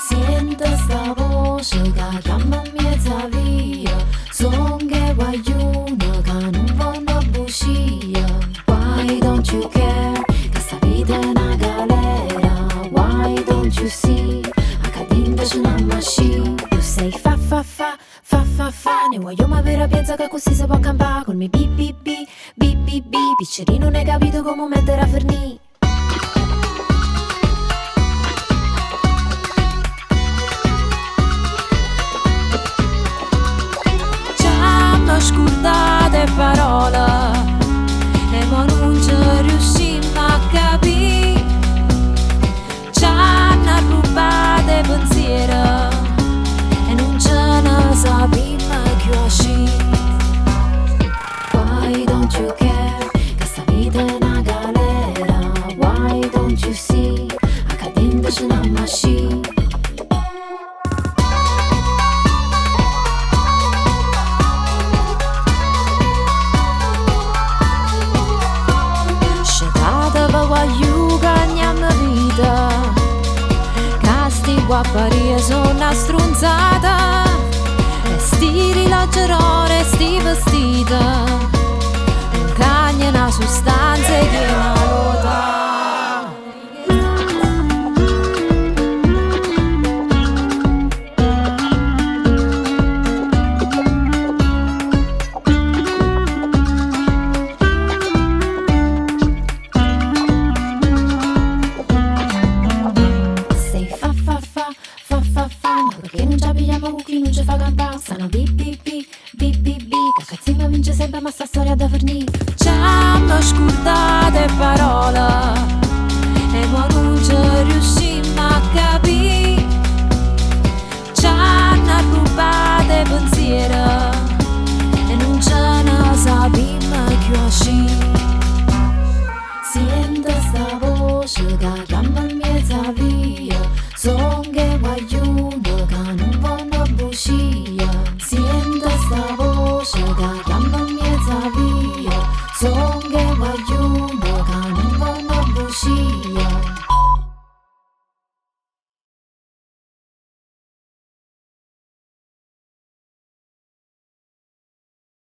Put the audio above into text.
Siento sta voce che chiama mezza via. Son che guagliuno che non vanno a bugia. Why don't you care? Che sta vita è una galera. Why don't you see? Accadendo c'è una machine. Tu sei fa. Ne voglio ma vera piazza che così si può campare. Col mio bi. Piccerino non hai capito come mettere a fornì. Scordate parole e ma non ci riusciamo a capire. Ci hanno rubato pensieri e non ce ne sappiamo più uscire. Why don't you care? Che sta vita è una galera. Why don't you see? Accadendo c'è una machine. Guapparia sono una strunzata e sti rilaggerone e sti vestiti non cagna una sostanza che è una ruota. Perché non ci abbiamo con chi non ci fa campare. Stanno bi. Caccazzima vince sempre ma sta storia da fornì. Ci hanno scordate parole